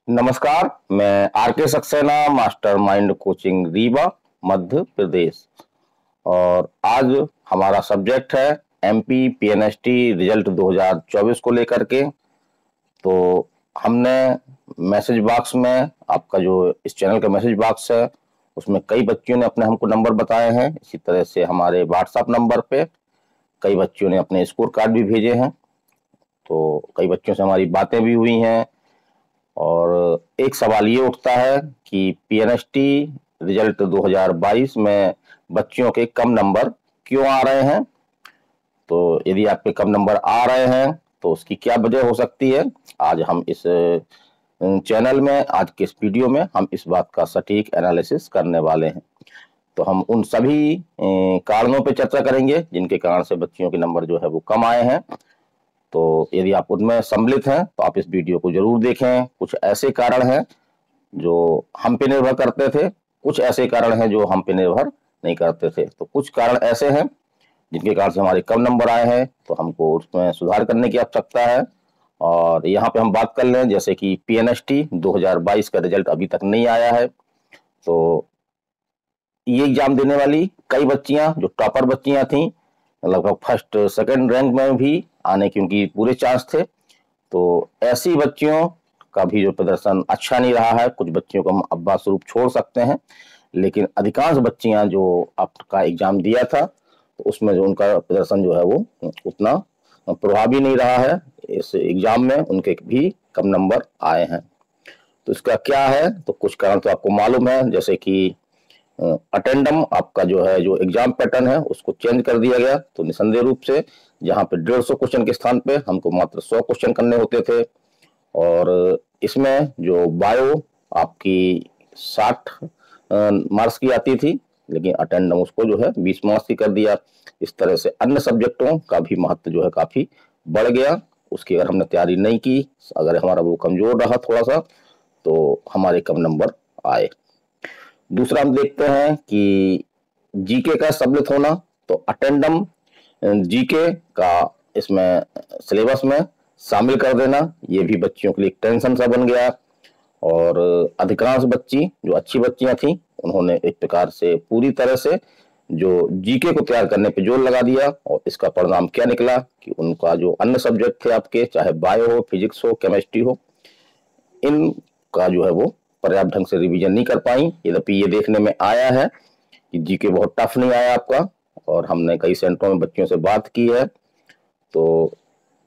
नमस्कार। मैं R K Saxena, mastermind coaching Rewa, Madhya Pradesh. और आज हमारा सब्जेक्ट है एमपी पीएनएसटी रिजल्ट 2024 को लेकर के। तो हमने मैसेज बॉक्स में, आपका जो इस चैनल का मैसेज बॉक्स है, उसमें कई बच्चियों ने अपने हमको नंबर बताए हैं। इसी तरह से हमारे व्हाट्सएप नंबर पे कई बच्चियों ने अपने स्कोर कार्ड भी भेजे हैं। तो कई बच्चों से हमारी बातें भी हुई हैं। और एक सवाल ये उठता है कि पीएनएसटी रिजल्ट 2022 में बच्चियों के कम नंबर क्यों आ रहे हैं। तो यदि आपके कम नंबर आ रहे हैं तो उसकी क्या वजह हो सकती है, आज हम इस चैनल में, आज के इस वीडियो में हम इस बात का सटीक एनालिसिस करने वाले हैं। तो हम उन सभी कारणों पर चर्चा करेंगे जिनके कारण से बच्चियों के नंबर जो है वो कम आए हैं। तो यदि आप उनमें सम्मिलित हैं तो आप इस वीडियो को जरूर देखें। कुछ ऐसे कारण हैं जो हम पे निर्भर करते थे, कुछ ऐसे कारण हैं जो हम पे निर्भर नहीं करते थे। तो कुछ कारण ऐसे हैं जिनके कारण से हमारे कम नंबर आए हैं, तो हमको उसमें सुधार करने की आवश्यकता है। और यहाँ पे हम बात कर लें, जैसे कि पीएनएसटी 2022 का रिजल्ट अभी तक नहीं आया है। तो ये एग्जाम देने वाली कई बच्चियां जो टॉपर बच्चियां थी, लगभग फर्स्ट सेकंड रैंक में भी आने की उनकी पूरे चांस थे। तो ऐसी बच्चियों का भी जो प्रदर्शन अच्छा नहीं रहा है। कुछ बच्चियों को हम अब्बा स्वरूप छोड़ सकते हैं, लेकिन अधिकांश बच्चियां जो आपका एग्जाम दिया था तो उसमें जो उनका प्रदर्शन जो है वो उतना प्रभावी नहीं रहा है। इस एग्जाम में उनके भी कम नंबर आए हैं। तो इसका क्या है, तो कुछ कारण तो आपको मालूम है, जैसे कि अटेंडम आपका जो है, जो एग्जाम पैटर्न है उसको चेंज कर दिया गया। तो निसंदेह रूप से जहां पे 150 क्वेश्चन के स्थान पे हमको मात्र 100 क्वेश्चन करने होते थे। और इसमें जो बायो आपकी 60 मार्क्स की आती थी, लेकिन अटेंडम उसको जो है 20 मार्क्स की कर दिया। इस तरह से अन्य सब्जेक्टों का भी महत्व जो है काफी बढ़ गया। उसकी अगर हमने तैयारी नहीं की, अगर हमारा वो कमजोर रहा थोड़ा सा, तो हमारे कम नंबर आए। दूसरा हम देखते हैं कि जीके का सम्मिलित होना। तो अटेंडम जीके का इसमें सिलेबस में शामिल कर देना, ये भी बच्चियों के लिए टेंशन सा बन गया। और अधिकांश बच्ची जो अच्छी बच्चियां थी, उन्होंने एक प्रकार से पूरी तरह से जो जीके को तैयार करने पे जोर लगा दिया। और इसका परिणाम क्या निकला कि उनका जो अन्य सब्जेक्ट थे आपके, चाहे बायो हो, फिजिक्स हो, केमिस्ट्री हो, इनका जो है वो पर्याप्त ढंग से रिवीजन नहीं कर पाई। यद्यपि ये देखने में आया है कि जीके बहुत टफ नहीं आया आपका। और हमने कई सेंटरों में बच्चियों से बात की है, तो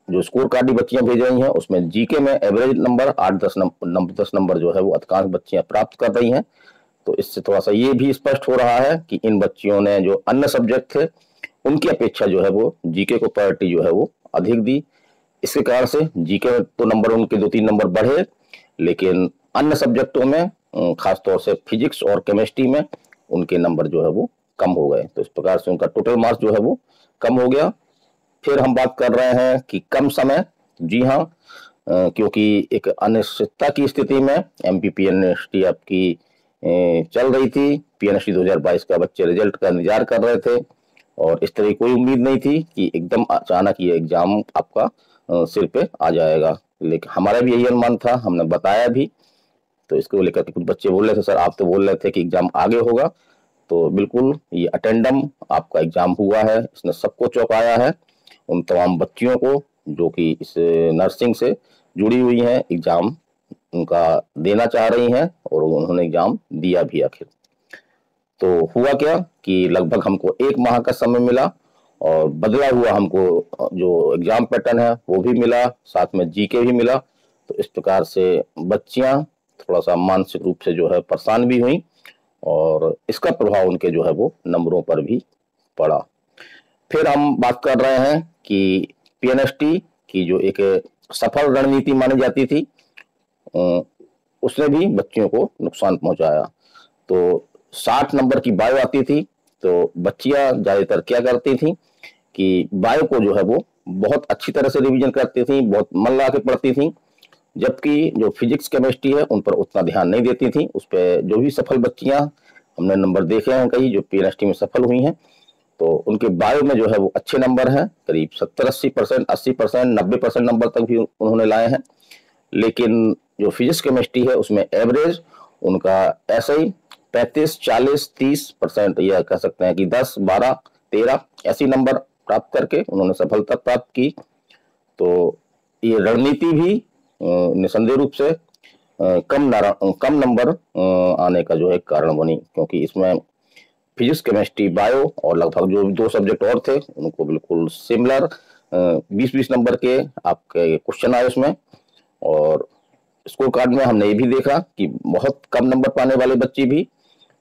जो स्कोर कार्ड बच्चियां भेज रही हैं उसमें जीके में एवरेज नंबर 8-10 नंबर जो है वो अधिकांश बच्चियां प्राप्त कर रही हैं। तो इससे थोड़ा सा ये भी स्पष्ट हो रहा है कि इन बच्चियों ने जो अन्य सब्जेक्ट थे उनकी अपेक्षा जो है वो जीके को प्रायोरिटी जो है वो अधिक दी। इसके कारण से जीके में तो नंबर उनके 2-3 नंबर बढ़े, लेकिन अन्य सब्जेक्टों में, खासतौर से फिजिक्स और केमिस्ट्री में, उनके नंबर जो है वो कम हो गए। तो इस प्रकार से उनका टोटल मार्क्स जो है वो कम हो गया। फिर हम बात कर रहे हैं कि कम समय। जी हाँ, क्योंकि एक अनिश्चितता की स्थिति में एमपी पीएनएसटी आपकी चल रही थी। पीएनएसटी 2022 का बच्चे रिजल्ट का इंतजार कर रहे थे और इस तरह की कोई उम्मीद नहीं थी कि एकदम अचानक ये एग्जाम आपका सिर पे आ जाएगा। लेकिन हमारा भी यही अनुमान था, हमने बताया भी। तो इसको लेकर के कुछ बच्चे बोल रहे थे, सर आप तो बोल रहे थे कि एग्जाम आगे होगा। तो बिल्कुल ये अटेंडम आपका एग्जाम हुआ है, इसने सबको चौंकाया है। उन तमाम बच्चियों को जो कि इस नर्सिंग से जुड़ी हुई हैं, एग्जाम उनका देना चाह रही हैं और उन्होंने एग्जाम दिया भी आखिर। तो हुआ क्या कि लगभग हमको 1 माह का समय मिला और बदला हुआ हमको जो एग्जाम पैटर्न है वो भी मिला, साथ में जीके भी मिला। तो इस प्रकार से बच्चियां थोड़ा सा मानसिक रूप से जो है परेशान भी हुई और इसका प्रभाव उनके जो है वो नंबरों पर भी पड़ा। फिर हम बात कर रहे हैं कि पीएनएसटी की जो एक सफल रणनीति मानी जाती थी, उसने भी बच्चियों को नुकसान पहुंचाया। तो 60 नंबर की बायो आती थी, तो बच्चियां ज्यादातर क्या करती थी कि बायो को जो है वो बहुत अच्छी तरह से रिवीजन करती थी, बहुत मन लगा के पढ़ती थी। जबकि जो फिजिक्स केमिस्ट्री है उन पर उतना ध्यान नहीं देती थी। उस पर जो भी सफल बच्चियां हमने नंबर देखे हैं कई जो पीएनएसटी में सफल हुई हैं, तो उनके बायो में जो है वो अच्छे नंबर हैं, करीब 70-80%, 80%, 90% नंबर तक भी उन्होंने लाए हैं। लेकिन जो फिजिक्स केमिस्ट्री है उसमें एवरेज उनका ऐसे ही 35, 40, 30%, या कह सकते हैं कि 10, 12, 13 ऐसी नंबर प्राप्त करके उन्होंने सफलता प्राप्त की। तो ये रणनीति भी निसंदेह रूप से कम नंबर आने का जो है कारण बनी, क्योंकि इसमें फिजिक्स, केमिस्ट्री, बायो और लगभग जो 2 सब्जेक्ट और थे उनको बिल्कुल सिमिलर 20-20 नंबर के आपके क्वेश्चन आए उसमें। और स्कोर कार्ड में हमने ये भी देखा कि बहुत कम नंबर पाने वाले बच्चे भी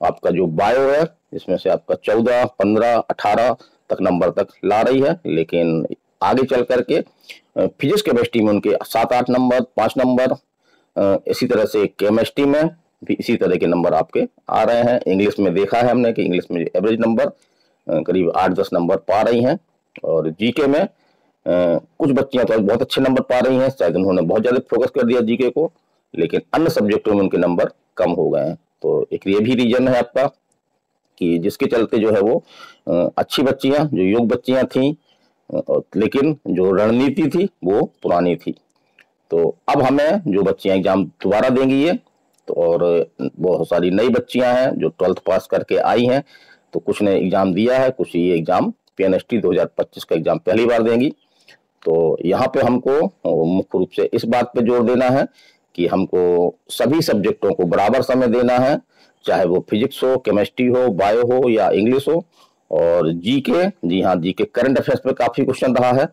आपका जो बायो है इसमें से आपका 14, 15, 18 तक नंबर तक ला रही है, लेकिन आगे चल करके फिजिक्स केमिस्ट्री में उनके 7-8 नंबर, 5 नंबर, इसी तरह से केमिस्ट्री में भी इसी तरह के नंबर आपके आ रहे हैं। इंग्लिश में देखा है हमने कि इंग्लिश में एवरेज नंबर करीब 8-10 नंबर पा रही हैं, और जीके में कुछ बच्चियां तो बहुत अच्छे नंबर पा रही हैं, शायद उन्होंने बहुत ज्यादा फोकस कर दिया जीके को, लेकिन अन्य सब्जेक्टों में उनके नंबर कम हो गए हैं। तो एक ये भी रीजन है आपका कि जिसके चलते जो है वो अच्छी बच्चियां, जो योग्य बच्चियां थी, लेकिन जो रणनीति थी वो पुरानी थी। तो अब हमें जो बच्चियां एग्जाम दोबारा देंगी ये, तो और बहुत सारी नई बच्चियां हैं जो 12th पास करके आई हैं, तो कुछ ने एग्जाम दिया है, कुछ ये एग्जाम पीएनएसटी 2025 का एग्जाम पहली बार देंगी। तो यहाँ पे हमको मुख्य रूप से इस बात पे जोर देना है कि हमको सभी सब्जेक्टों को बराबर समय देना है, चाहे वो फिजिक्स हो, केमिस्ट्री हो, बायो हो या इंग्लिश हो। और जीके, जी हाँ, जीके करंट अफेयर्स पे काफी क्वेश्चन रहा है।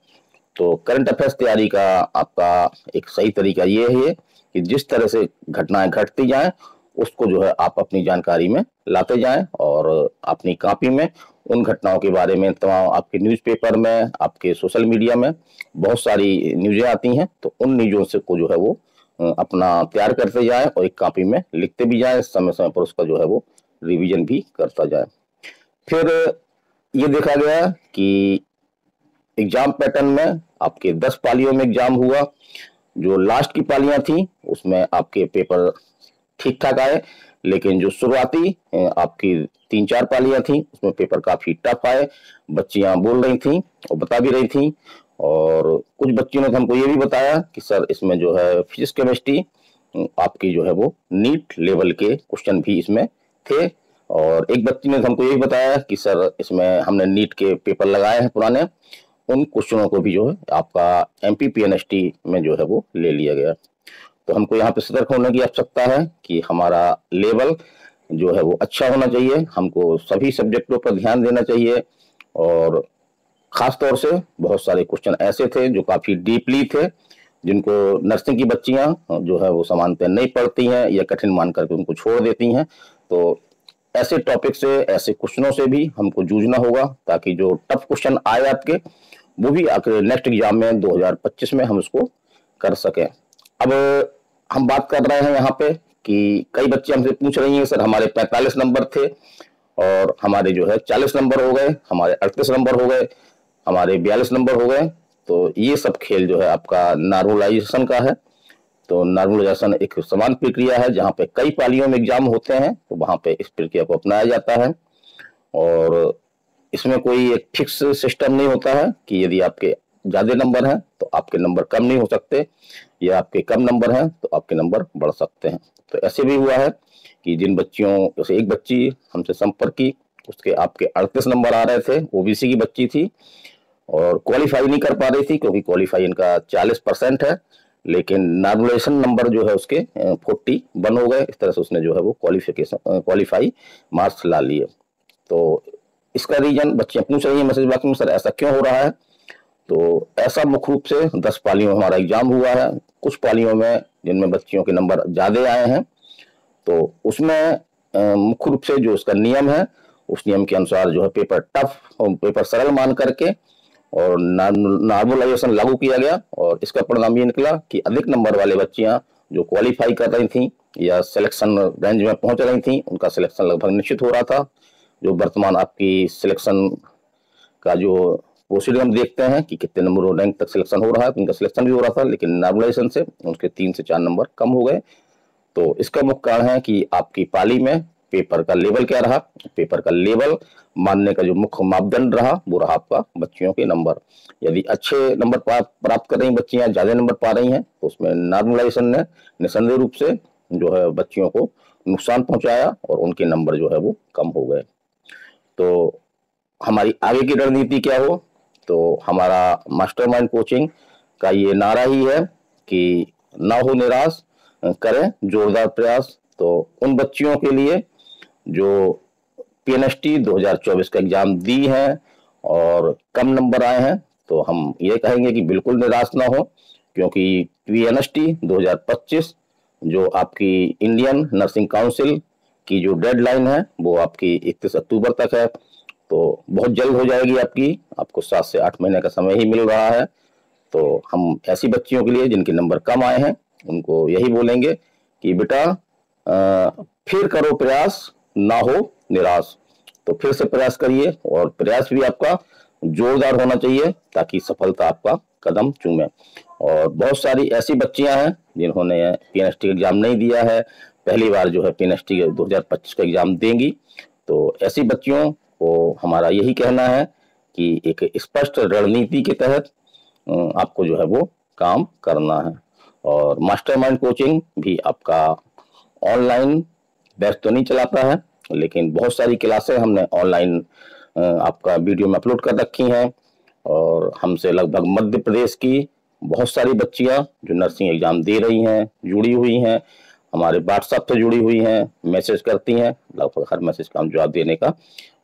तो करंट अफेयर्स तैयारी का आपका एक सही तरीका ये है कि जिस तरह से घटनाएं घटती जाएं उसको जो है आप अपनी जानकारी में लाते जाएं, और अपनी कॉपी में उन घटनाओं के बारे में तमाम आपके न्यूज़पेपर में, आपके सोशल मीडिया में बहुत सारी न्यूज़ें आती हैं, तो उन न्यूज़ों से को जो है वो अपना तैयार करते जाए और एक कॉपी में लिखते भी जाए, समय समय पर उसका जो है वो रिवीजन भी करता जाए। फिर ये देखा गया कि एग्जाम पैटर्न में आपके 10 पालियों में एग्जाम हुआ। जो लास्ट की पालियां थी उसमें आपके पेपर ठीक ठाक आए, लेकिन जो शुरुआती आपकी 3-4 पालियां थी उसमें पेपर काफी टफ आए। बच्चियां बोल रही थी और बता भी रही थी, और कुछ बच्चियों ने हमको ये भी बताया कि सर इसमें जो है फिजिक्स केमिस्ट्री आपकी जो है वो नीट लेवल के क्वेश्चन भी इसमें थे। और एक बच्ची ने हमको ये भी बताया कि सर इसमें हमने नीट के पेपर लगाए हैं पुराने, उन क्वेश्चनों को भी जो है आपका एमपी पीएनएसटी में जो है वो ले लिया गया। तो हमको यहाँ पे सतर्क होने की आवश्यकता है कि हमारा लेवल जो है वो अच्छा होना चाहिए, हमको सभी सब्जेक्टों पर ध्यान देना चाहिए। और खास तौर से बहुत सारे क्वेश्चन ऐसे थे जो काफी डीपली थे, जिनको नर्सिंग की बच्चियां जो है वो सामान्यतः नहीं पढ़ती हैं या कठिन मान करके उनको छोड़ देती हैं। तो ऐसे टॉपिक से, ऐसे क्वेश्चनों से भी हमको जूझना होगा, ताकि जो टफ क्वेश्चन आए आपके वो भी नेक्स्ट एग्जाम में 2025 में हम उसको कर सकें। अब हम बात कर रहे हैं यहाँ पे कि कई बच्चे हमसे पूछ रही हैं सर हमारे 45 नंबर थे और हमारे जो है 40 नंबर हो गए, हमारे 38 नंबर हो गए, हमारे 42 नंबर हो गए। तो ये सब खेल जो है आपका नॉर्मलाइजेशन का है। तो नॉर्मलाइजेशन एक समान प्रक्रिया है, जहाँ पे कई पालियों में एग्जाम होते हैं तो वहां पे इस प्रक्रिया को अपनाया जाता है। और इसमें कोई एक फिक्स सिस्टम नहीं होता है कि यदि आपके ज्यादा नंबर हैं तो आपके नंबर कम नहीं हो सकते, या आपके कम नंबर हैं तो आपके नंबर बढ़ सकते हैं। तो ऐसे भी हुआ है कि जिन बच्चियों, जैसे एक बच्ची हमसे संपर्क की, उसके आपके 38 नंबर आ रहे थे, ओबीसी की बच्ची थी और क्वालिफाई नहीं कर पा रही थी क्योंकि क्वालिफाई इनका 40% है, लेकिन नॉर्मलाइजेशन नंबर जो है उसके 41 हो गए। इस तरह से उसने जो है वो क्वालिफाई मार्क्स ला लिए। तो इसका रीजन बच्चियां पूछ रही हैं मैसेज बॉक्स में, सर ऐसा क्यों हो रहा है? तो ऐसा मुख्य रूप से 10 पालियों में हमारा एग्जाम हुआ है। कुछ पालियों में जिनमें बच्चियों के नंबर ज्यादा आए हैं, तो उसमें मुख्य रूप से जो उसका नियम है, उस नियम के अनुसार जो है पेपर टफ और पेपर सरल मान करके और नॉर्मलाइजेशन लागू किया गया। और इसका परिणाम ये निकला कि अधिक नंबर वाले बच्चियां जो क्वालिफाई कर रही थी या सिलेक्शन रेंज में पहुंच रही थी, उनका सिलेक्शन लगभग निश्चित हो रहा था। जो वर्तमान आपकी सिलेक्शन का जो प्रोसीजर हम देखते हैं कि कितने नंबर रैंक तक सिलेक्शन हो रहा है, तो उनका सिलेक्शन भी हो रहा था, लेकिन नॉर्मलाइजेशन से उनके 3 से 4 नंबर कम हो गए। तो इसका मुख्य कारण है कि आपकी पाली में पेपर का लेवल क्या रहा। पेपर का लेवल मानने का जो मुख्य मापदंड रहा वो रहा आपका बच्चियों के नंबर। यदि अच्छे नंबर प्राप्त कर रही बच्चियां, ज्यादा नंबर पा रही हैं, तो उसमें नॉर्मलाइजेशन ने निसंदेह रूप से जो है बच्चियों को नुकसान पहुंचाया और उनके नंबर जो है वो कम हो गए। तो हमारी आगे की रणनीति क्या हो, तो हमारा मास्टरमाइंड कोचिंग का ये नारा ही है कि ना हो निराश, करें जोरदार प्रयास। तो उन बच्चियों के लिए जो पीएनएसटी 2024 का एग्जाम दी है और कम नंबर आए हैं, तो हम ये कहेंगे कि बिल्कुल निराश ना हो, क्योंकि पीएनएसटी 2025 जो आपकी इंडियन नर्सिंग काउंसिल की जो डेडलाइन है वो आपकी 31 अक्टूबर तक है। तो बहुत जल्द हो जाएगी आपको 7 से 8 महीने का समय ही मिल रहा है। तो हम ऐसी बच्चियों के लिए जिनके नंबर कम आए हैं उनको यही बोलेंगे कि बेटा फिर करो प्रयास, ना हो निराश। तो फिर से प्रयास करिए और प्रयास भी आपका जोरदार होना चाहिए ताकि सफलता आपका कदम चूमे। और बहुत सारी ऐसी बच्चियां हैं जिन्होंने पीएनएसटी एग्जाम नहीं दिया है, पहली बार जो है पीएनएसटी 2025 का एग्जाम देंगी। तो ऐसी बच्चियों को हमारा यही कहना है कि एक स्पष्ट रणनीति के तहत आपको जो है वो काम करना है। और मास्टरमाइंड कोचिंग भी आपका ऑनलाइन बैच तो नहीं चलाता है, लेकिन बहुत सारी क्लासें हमने ऑनलाइन आपका वीडियो में अपलोड कर रखी हैं। और हमसे लगभग मध्य प्रदेश की बहुत सारी बच्चियां जो नर्सिंग एग्जाम दे रही हैं जुड़ी हुई हैं, हमारे व्हाट्सएप से जुड़ी हुई हैं, मैसेज करती हैं। लगभग हर मैसेज का हम जवाब देने का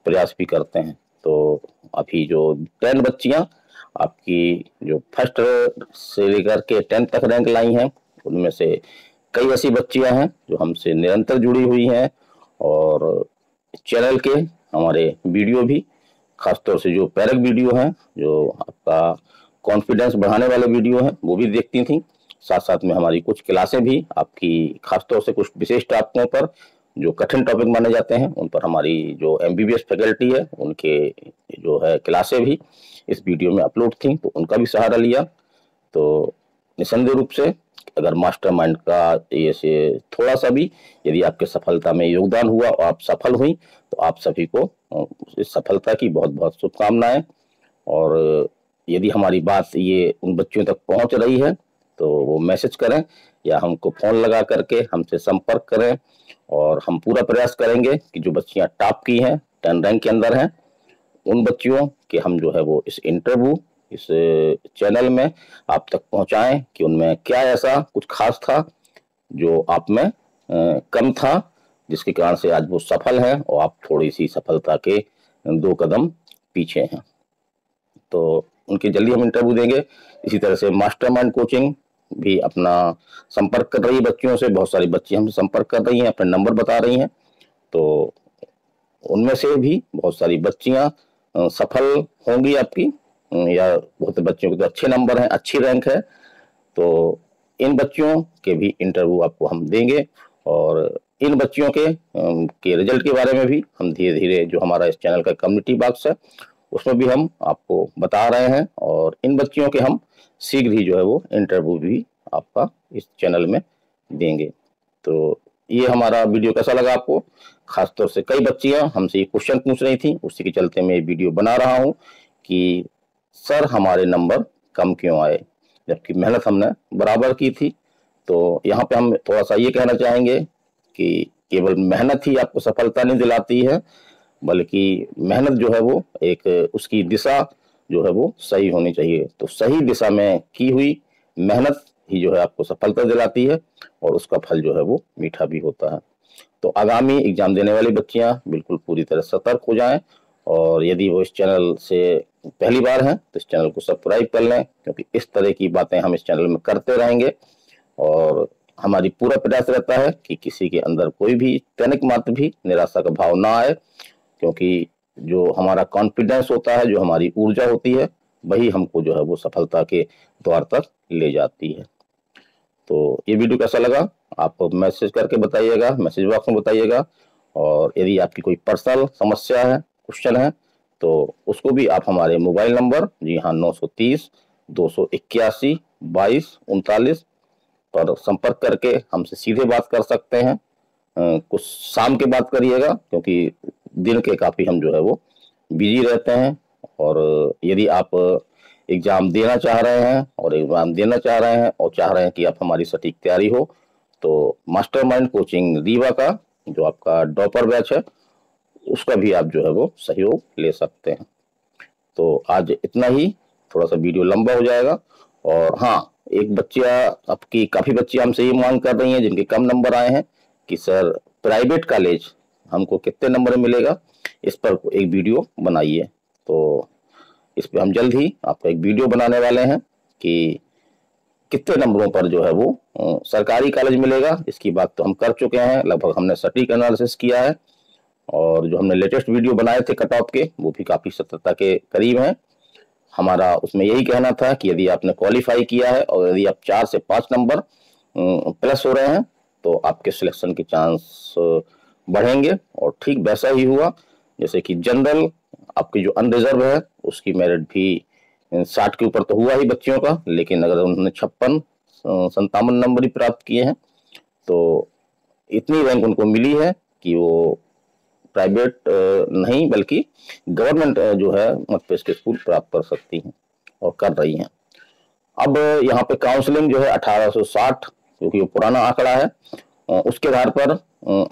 प्रयास भी करते हैं। तो अभी जो 10 बच्चियां आपकी जो फर्स्ट से लेकर के 10 तक रैंक लाई हैं, उनमें से कई ऐसी बच्चियां हैं जो हमसे निरंतर जुड़ी हुई हैं। और चैनल के हमारे वीडियो भी, खासतौर से जो पैरक वीडियो हैं, जो आपका कॉन्फिडेंस बढ़ाने वाले वीडियो हैं, वो भी देखती थी। साथ साथ में हमारी कुछ क्लासें भी आपकी, खासतौर से कुछ विशेष टॉपिकों पर जो कठिन टॉपिक माने जाते हैं उन पर हमारी जो एमबीबीएस फैकल्टी है उनके जो है क्लासें भी इस वीडियो में अपलोड थी, तो उनका भी सहारा लिया। तो निसंदेह रूप से अगर मास्टरमाइंड का ये से थोड़ा सा भी यदि आपके सफलता में योगदान हुआ और आप सफल हुई, तो आप सभी को इस सफलता की बहुत बहुत शुभकामनाएं। और यदि हमारी बात ये उन बच्चों तक पहुंच रही है तो वो मैसेज करें या हमको फोन लगा करके हमसे संपर्क करें, और हम पूरा प्रयास करेंगे कि जो बच्चियां टॉप की हैं, 10 रैंक के अंदर हैं, उन बच्चियों के हम जो है वो इस इंटरव्यू इस चैनल में आप तक पहुंचाएं कि उनमें क्या ऐसा कुछ खास था जो आप में कम था, जिसके कारण से आज वो सफल हैं और आप थोड़ी सी सफलता के 2 कदम पीछे हैं। तो उनके जल्दी हम इंटरव्यू देंगे। इसी तरह से मास्टरमाइंड कोचिंग भी अपना संपर्क कर रही है बच्चियों से। बहुत सारी बच्चियां हमसे संपर्क कर रही हैं, अपने नंबर बता रही हैं। तो उनमें से भी बहुत सारी बच्चियां सफल होंगी आपकी, या बहुत बच्चियों के तो अच्छे नंबर हैं, अच्छी रैंक है। तो इन बच्चियों के भी इंटरव्यू आपको हम देंगे और इन बच्चियों के रिजल्ट के बारे में भी हम धीरे धीरे जो हमारा इस चैनल का कम्युनिटी बॉक्स है उसमें भी हम आपको बता रहे हैं। और इन बच्चियों के हम शीघ्र ही जो है वो इंटरव्यू भी आपका इस चैनल में देंगे। तो ये हमारा वीडियो कैसा लगा आपको। खासतौर से कई बच्चियां हमसे ये क्वेश्चन पूछ रही थी, उसी के चलते मैं ये वीडियो बना रहा हूँ कि सर हमारे नंबर कम क्यों आए, जबकि मेहनत हमने बराबर की थी। तो यहाँ पे हम थोड़ा सा ये कहना चाहेंगे कि केवल मेहनत ही आपको सफलता नहीं दिलाती है, बल्कि मेहनत जो है वो एक उसकी दिशा जो है वो सही होनी चाहिए। तो सही दिशा में की हुई मेहनत ही जो है आपको सफलता दिलाती है और उसका फल जो है वो मीठा भी होता है। तो आगामी एग्जाम देने वाली बच्चियां बिल्कुल पूरी तरह सतर्क हो जाएं, और यदि वो इस चैनल से पहली बार हैं तो इस चैनल को सब्सक्राइब कर लें, क्योंकि इस तरह की बातें हम इस चैनल में करते रहेंगे। और हमारी पूरा प्रयास रहता है कि किसी के अंदर कोई भी तनिक मात्र भी निराशा का भाव ना आए, क्योंकि जो हमारा कॉन्फिडेंस होता है, जो हमारी ऊर्जा होती है, वही हमको जो है वो सफलता के द्वार तक ले जाती है। तो ये वीडियो कैसा लगा आप मैसेज करके बताइएगा, मैसेज बॉक्स में बताइएगा। और यदि आपकी कोई पर्सनल समस्या है, क्वेश्चन है, तो उसको भी आप हमारे मोबाइल नंबर, जी हाँ, 930 281 22 39 पर संपर्क करके हमसे सीधे बात कर सकते हैं। कुछ शाम के बाद करिएगा, क्योंकि दिन के काफ़ी हम जो है वो बिजी रहते हैं। और यदि आप एग्ज़ाम देना चाह रहे हैं और एग्ज़ाम देना चाह रहे हैं और चाह रहे हैं कि आप हमारी सटीक तैयारी हो, तो मास्टरमाइंड कोचिंग रीवा का जो आपका डॉपर बैच है उसका भी आप जो है वो सहयोग ले सकते हैं। तो आज इतना ही, थोड़ा सा वीडियो लंबा हो जाएगा। और हाँ, एक बच्चियाँ आपकी काफ़ी बच्चियाँ हमसे ये मांग कर रही हैं जिनके कम नंबर आए हैं कि सर प्राइवेट कॉलेज हमको कितने नंबर में मिलेगा, इस पर एक वीडियो बनाइए। तो इस पे हम जल्द ही आपका एक वीडियो बनाने वाले हैं कि कितने नंबरों पर जो है वो सरकारी कॉलेज मिलेगा। इसकी बात तो हम कर चुके हैं, लगभग हमने सटीक एनालिसिस किया है। और जो हमने लेटेस्ट वीडियो बनाए थे कट ऑफ के, वो भी काफ़ी सत्यता के करीब हैं। हमारा उसमें यही कहना था कि यदि आपने क्वालिफाई किया है और यदि आप 4 से 5 नंबर प्लस हो रहे हैं तो आपके सिलेक्शन के चांस बढ़ेंगे। और ठीक वैसा ही हुआ जैसे कि जनरल आपकी जो अनरिजर्व है उसकी मेरिट भी 60 के ऊपर तो हुआ ही बच्चियों का, लेकिन अगर उन्होंने 56-57 नंबर ही प्राप्त किए हैं तो इतनी रैंक उनको मिली है कि वो प्राइवेट नहीं बल्कि गवर्नमेंट जो है मध्य प्रदेश के स्कूल प्राप्त कर सकती हैं और कर रही हैं। अब यहाँ पे काउंसलिंग जो है 1860, क्योंकि वो पुराना आंकड़ा है, उसके आधार पर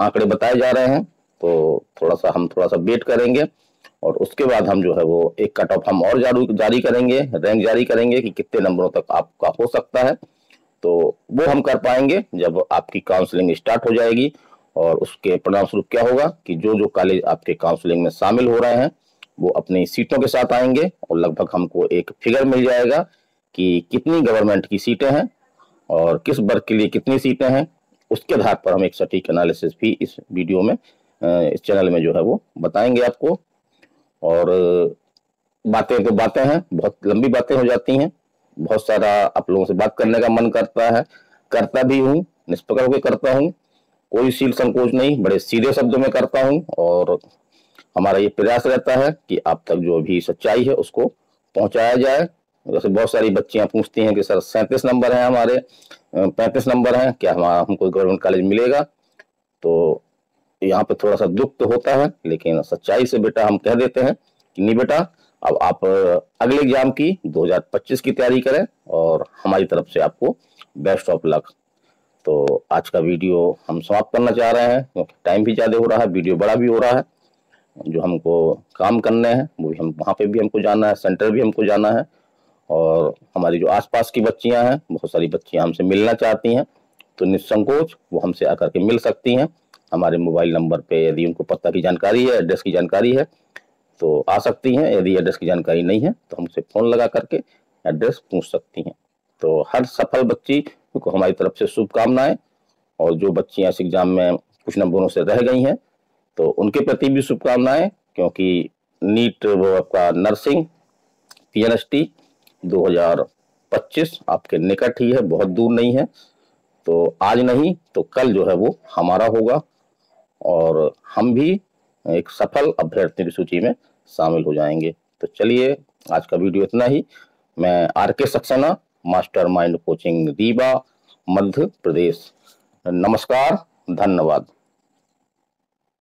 आंकड़े बताए जा रहे हैं। तो हम थोड़ा सा वेट करेंगे और उसके बाद हम जो है वो एक कट ऑफ हम और जारी करेंगे, रैंक जारी करेंगे कि कितने नंबरों तक आपका हो सकता है। तो वो हम कर पाएंगे जब आपकी काउंसलिंग स्टार्ट हो जाएगी। और उसके परिणाम स्वरूप क्या होगा कि जो जो कॉलेज आपके काउंसलिंग में शामिल हो रहे हैं वो अपनी सीटों के साथ आएंगे और लगभग हमको एक फिगर मिल जाएगा कि कितनी गवर्नमेंट की सीटें हैं और किस वर्ग के लिए कितनी सीटें हैं। उसके आधार पर हम एक सटीक एनालिसिस भी इस वीडियो में, इस चैनल में जो है वो बताएंगे आपको। और बातें तो बातें हैं, बहुत लंबी बातें हो जाती हैं, बहुत सारा आप लोगों से बात करने का मन करता है, करता भी हूँ, निष्पक्ष होकर करता हूँ, कोई सील संकोच नहीं, बड़े सीधे शब्दों में करता हूँ। और हमारा ये प्रयास रहता है कि आप तक जो भी सच्चाई है उसको पहुंचाया जाए। जैसे बहुत सारी बच्चियां पूछती हैं कि सर 37 नंबर हैं हमारे, 35 नंबर हैं, क्या हमारा हमको गवर्नमेंट कॉलेज मिलेगा। तो यहाँ पे थोड़ा सा दुख तो होता है, लेकिन सच्चाई से बेटा हम कह देते हैं कि नहीं बेटा, अब आप अगले एग्जाम की 2025 की तैयारी करें और हमारी तरफ से आपको बेस्ट ऑफ लक। तो आज का वीडियो हम समाप्त करना चाह रहे हैं क्योंकि टाइम भी ज़्यादा हो रहा है, वीडियो बड़ा भी हो रहा है। जो हमको काम करने हैं वो भी हम वहाँ पे भी हमको जाना है, सेंटर भी हमको जाना है। और हमारी जो आसपास की बच्चियां हैं, बहुत सारी बच्चियां हमसे मिलना चाहती हैं, तो निसंकोच वो हमसे आकर के मिल सकती हैं। हमारे मोबाइल नंबर पे यदि उनको पता की जानकारी है, एड्रेस की जानकारी है तो आ सकती हैं। यदि एड्रेस की जानकारी नहीं है तो हमसे फ़ोन लगा करके एड्रेस पूछ सकती हैं। तो हर सफल बच्ची को हमारी तरफ से शुभकामनाएं। और जो बच्चियां इस एग्जाम में कुछ नंबरों से रह गई हैं तो उनके प्रति भी शुभकामनाएं, क्योंकि नीट वो आपका नर्सिंग पीएनएसटी 2025 आपके निकट ही है, बहुत दूर नहीं है। तो आज नहीं तो कल जो है वो हमारा होगा और हम भी एक सफल अभ्यर्थी की सूची में शामिल हो जाएंगे। तो चलिए, आज का वीडियो इतना ही। मैं R K. Saxena, mastermind coaching Rewa, Madhya Pradesh. नमस्कार, धन्यवाद।